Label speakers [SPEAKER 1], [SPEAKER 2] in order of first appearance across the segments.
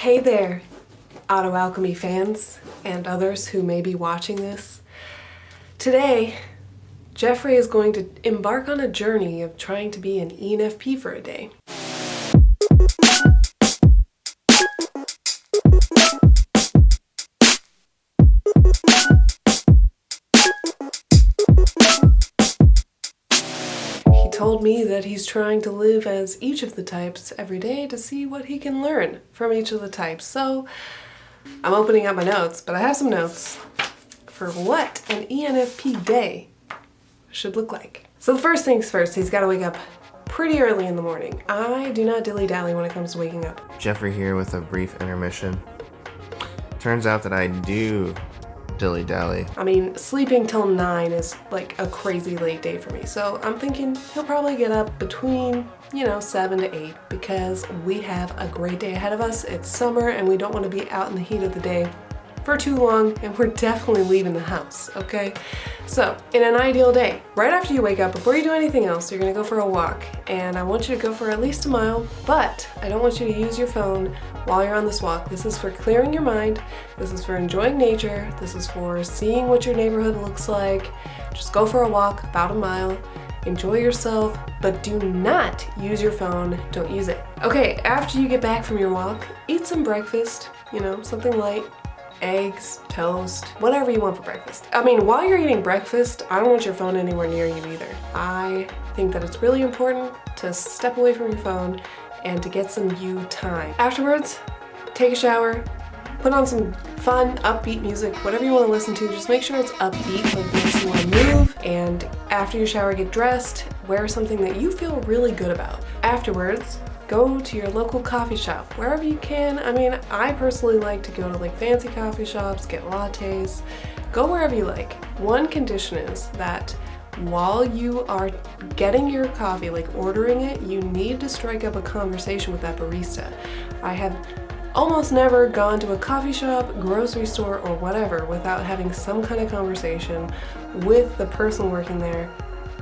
[SPEAKER 1] Hey there, Auto Alchemy fans and others who may be watching this. Today, Jeffrey is going to embark on a journey of trying to be an ENFP for a day. He told me that he's trying to live as each of the types every day to see what he can learn from each of the types. So I'm opening up my notes, but I have some notes for what an ENFP day should look like. So the first things first, he's got to wake up pretty early in the morning. I do not dilly-dally when it comes to waking up.
[SPEAKER 2] Jeffrey here with a brief intermission. Turns out that I do dilly-dally.
[SPEAKER 1] I mean, sleeping till 9 is like a crazy late day for me. So I'm thinking he'll probably get up between, 7 to 8 because we have a great day ahead of us. It's summer and we don't want to be out in the heat of the day for too long, and we're definitely leaving the house, okay? So, in an ideal day, right after you wake up, before you do anything else, you're gonna go for a walk, and I want you to go for at least a mile, but I don't want you to use your phone while you're on this walk. This is for clearing your mind, this is for enjoying nature, this is for seeing what your neighborhood looks like. Just go for a walk, about a mile, enjoy yourself, but do not use your phone, don't use it. Okay, after you get back from your walk, eat some breakfast, something light. Eggs, toast, whatever you want for breakfast. I mean, while you're eating breakfast, I don't want your phone anywhere near you either. I think that it's really important to step away from your phone and to get some you time. Afterwards, take a shower, put on some fun, upbeat music, whatever you want to listen to, just make sure it's upbeat, like makes you want to move. And after your shower, get dressed, wear something that you feel really good about. Afterwards, go to your local coffee shop, wherever you can. I mean, I personally like to go to fancy coffee shops, get lattes, go wherever you like. One condition is that while you are getting your coffee, ordering it, you need to strike up a conversation with that barista. I have almost never gone to a coffee shop, grocery store, or whatever without having some kind of conversation with the person working there.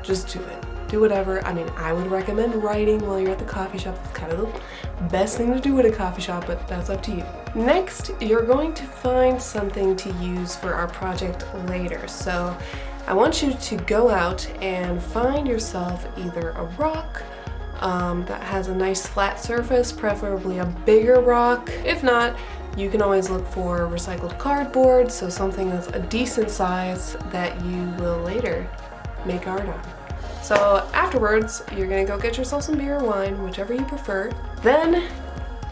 [SPEAKER 1] Just do it. Do whatever. I mean, I would recommend writing while you're at the coffee shop. It's kind of the best thing to do at a coffee shop, but that's up to you. Next, you're going to find something to use for our project later. So I want you to go out and find yourself either a rock that has a nice flat surface, preferably a bigger rock. If not, you can always look for recycled cardboard, so something that's a decent size that you will later make art on. So afterwards, you're gonna go get yourself some beer or wine, whichever you prefer. Then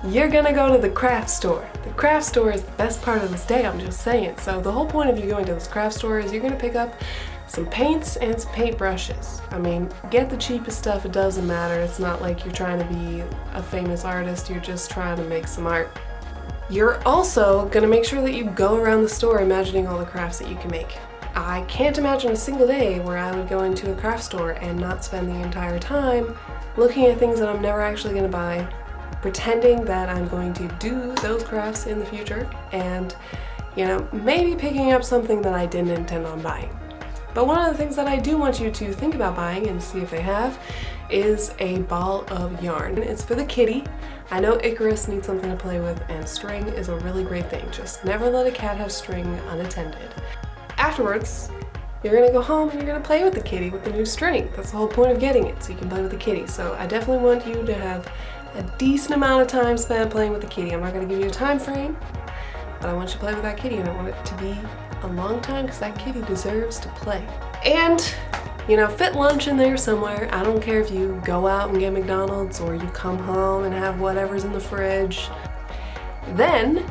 [SPEAKER 1] you're gonna go to the craft store. The craft store is the best part of this day, I'm just saying. So the whole point of you going to this craft store is you're gonna pick up some paints and some paint brushes. I mean, get the cheapest stuff, it doesn't matter. It's not like you're trying to be a famous artist, you're just trying to make some art. You're also gonna make sure that you go around the store imagining all the crafts that you can make. I can't imagine a single day where I would go into a craft store and not spend the entire time looking at things that I'm never actually going to buy, pretending that I'm going to do those crafts in the future, and maybe picking up something that I didn't intend on buying. But one of the things that I do want you to think about buying and see if they have is a ball of yarn. It's for the kitty. I know Icarus needs something to play with, and string is a really great thing. Just never let a cat have string unattended. Afterwards, you're gonna go home and you're gonna play with the kitty with the new string. That's the whole point of getting it, so you can play with the kitty. So I definitely want you to have a decent amount of time spent playing with the kitty. I'm not gonna give you a time frame, but I want you to play with that kitty, and I want it to be a long time because that kitty deserves to play. And, fit lunch in there somewhere. I don't care if you go out and get McDonald's or you come home and have whatever's in the fridge. Then,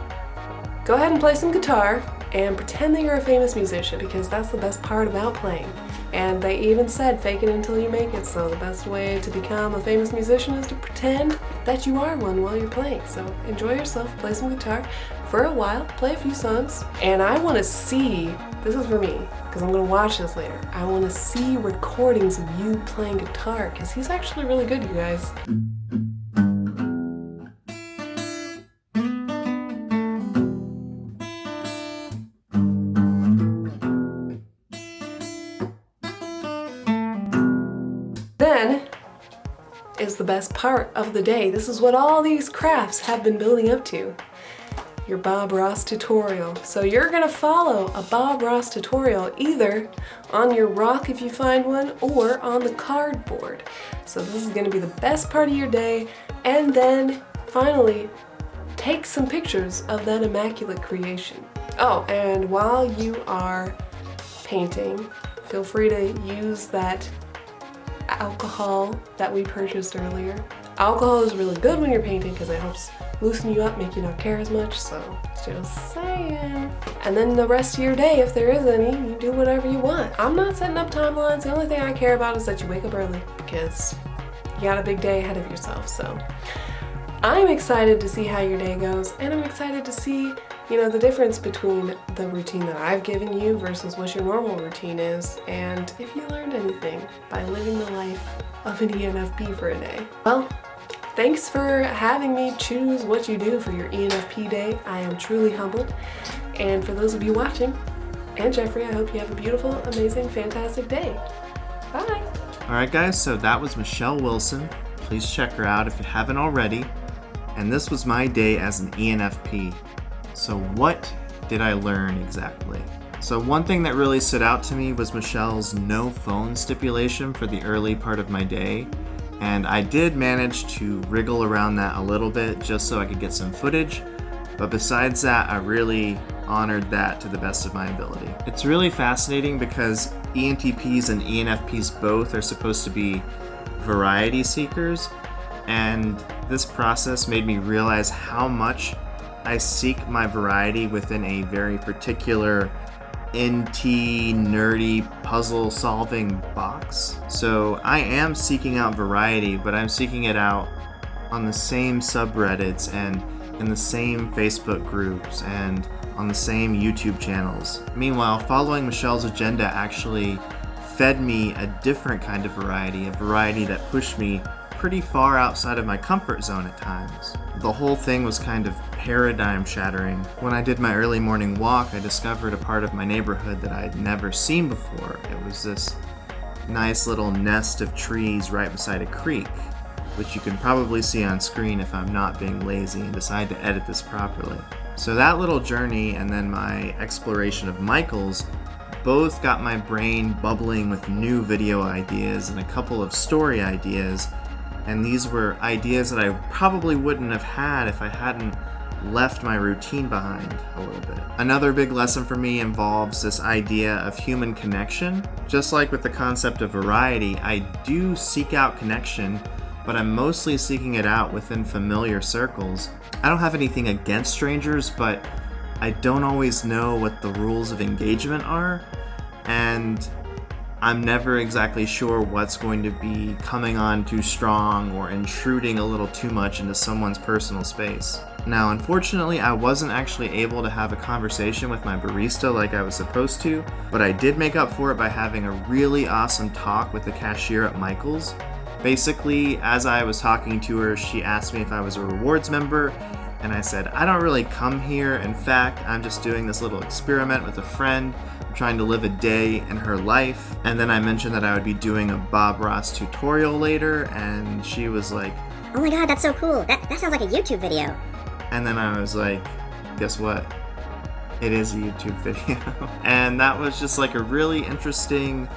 [SPEAKER 1] go ahead and play some guitar and pretend that you're a famous musician, because that's the best part about playing. And they even said fake it until you make it, so the best way to become a famous musician is to pretend that you are one while you're playing. So enjoy yourself, play some guitar for a while, play a few songs, and I want to see, this is for me, because I'm going to watch this later, I want to see recordings of you playing guitar, because he's actually really good, you guys. Then is the best part of the day. This is what all these crafts have been building up to. Your Bob Ross tutorial. So you're gonna follow a Bob Ross tutorial either on your rock if you find one or on the cardboard. So this is gonna be the best part of your day, and then finally take some pictures of that immaculate creation. Oh, and while you are painting, feel free to use that alcohol that we purchased earlier. Alcohol is really good when you're painting because it helps loosen you up, make you not care as much, so just saying. And then the rest of your day, if there is any, you do whatever you want. I'm not setting up timelines. The only thing I care about is that you wake up early because you got a big day ahead of yourself. So I'm excited to see how your day goes, and I'm excited to see, the difference between the routine that I've given you versus what your normal routine is, and if you learned anything by living the life of an ENFP for a day. Well, thanks for having me choose what you do for your ENFP day. I am truly humbled. And for those of you watching, and Jeffrey, I hope you have a beautiful, amazing, fantastic day. Bye.
[SPEAKER 2] Alright guys, so that was Michelle Wilson. Please check her out if you haven't already. And this was my day as an ENFP. So what did I learn exactly? So one thing that really stood out to me was Michelle's no phone stipulation for the early part of my day. And I did manage to wriggle around that a little bit just so I could get some footage. But besides that, I really honored that to the best of my ability. It's really fascinating because ENTPs and ENFPs both are supposed to be variety seekers. And this process made me realize how much I seek my variety within a very particular NT nerdy puzzle solving box. So I am seeking out variety, but I'm seeking it out on the same subreddits and in the same Facebook groups and on the same YouTube channels. Meanwhile, following Michelle's agenda actually fed me a different kind of variety, a variety that pushed me pretty far outside of my comfort zone at times. The whole thing was kind of paradigm shattering. When I did my early morning walk, I discovered a part of my neighborhood that I'd never seen before. It was this nice little nest of trees right beside a creek, which you can probably see on screen if I'm not being lazy and decide to edit this properly. So that little journey and then my exploration of Michael's both got my brain bubbling with new video ideas and a couple of story ideas. And these were ideas that I probably wouldn't have had if I hadn't left my routine behind a little bit. Another big lesson for me involves this idea of human connection. Just like with the concept of variety, I do seek out connection, but I'm mostly seeking it out within familiar circles. I don't have anything against strangers, but I don't always know what the rules of engagement are, and I'm never exactly sure what's going to be coming on too strong or intruding a little too much into someone's personal space. Now, unfortunately, I wasn't actually able to have a conversation with my barista like I was supposed to, but I did make up for it by having a really awesome talk with the cashier at Michael's. Basically, as I was talking to her, she asked me if I was a rewards member, and I said, I don't really come here. In fact, I'm just doing this little experiment with a friend. I'm trying to live a day in her life. And then I mentioned that I would be doing a Bob Ross tutorial later, and she was like,
[SPEAKER 3] oh my god, that's so cool. That sounds like a YouTube video.
[SPEAKER 2] And then I was like, guess what? It is a YouTube video. And that was just like a really interesting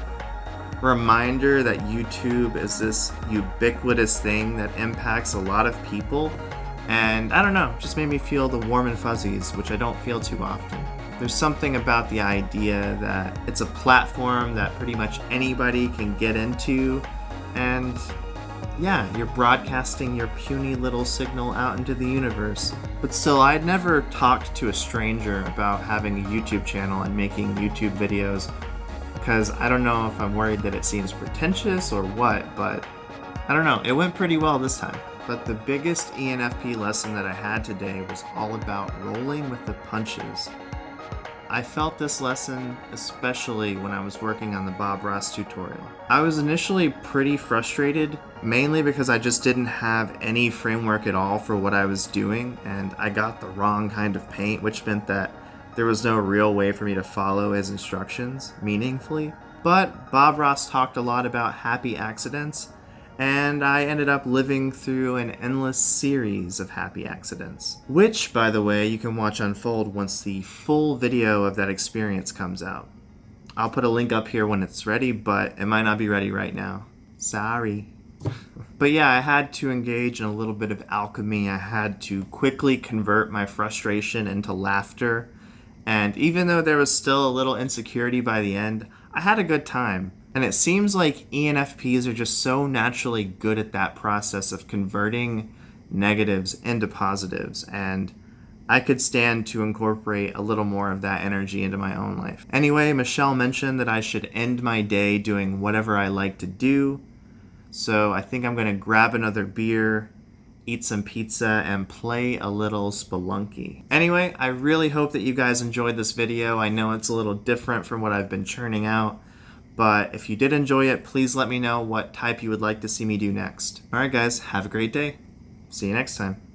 [SPEAKER 2] reminder that YouTube is this ubiquitous thing that impacts a lot of people. And I don't know, just made me feel the warm and fuzzies, which I don't feel too often. There's something about the idea that it's a platform that pretty much anybody can get into, and yeah, you're broadcasting your puny little signal out into the universe. But still, I'd never talked to a stranger about having a YouTube channel and making YouTube videos, because I don't know if I'm worried that it seems pretentious or what, but I don't know, it went pretty well this time. But the biggest ENFP lesson that I had today was all about rolling with the punches. I felt this lesson especially when I was working on the Bob Ross tutorial. I was initially pretty frustrated, mainly because I just didn't have any framework at all for what I was doing, and I got the wrong kind of paint, which meant that there was no real way for me to follow his instructions meaningfully. But Bob Ross talked a lot about happy accidents, and I ended up living through an endless series of happy accidents. Which, by the way, you can watch unfold once the full video of that experience comes out. I'll put a link up here when it's ready, but it might not be ready right now. Sorry. But yeah, I had to engage in a little bit of alchemy. I had to quickly convert my frustration into laughter. And even though there was still a little insecurity by the end, I had a good time. And it seems like ENFPs are just so naturally good at that process of converting negatives into positives. And I could stand to incorporate a little more of that energy into my own life. Anyway, Michelle mentioned that I should end my day doing whatever I like to do. So I think I'm going to grab another beer, eat some pizza, and play a little Spelunky. Anyway, I really hope that you guys enjoyed this video. I know it's a little different from what I've been churning out, but if you did enjoy it, please let me know what type you would like to see me do next. Alright guys, have a great day. See you next time.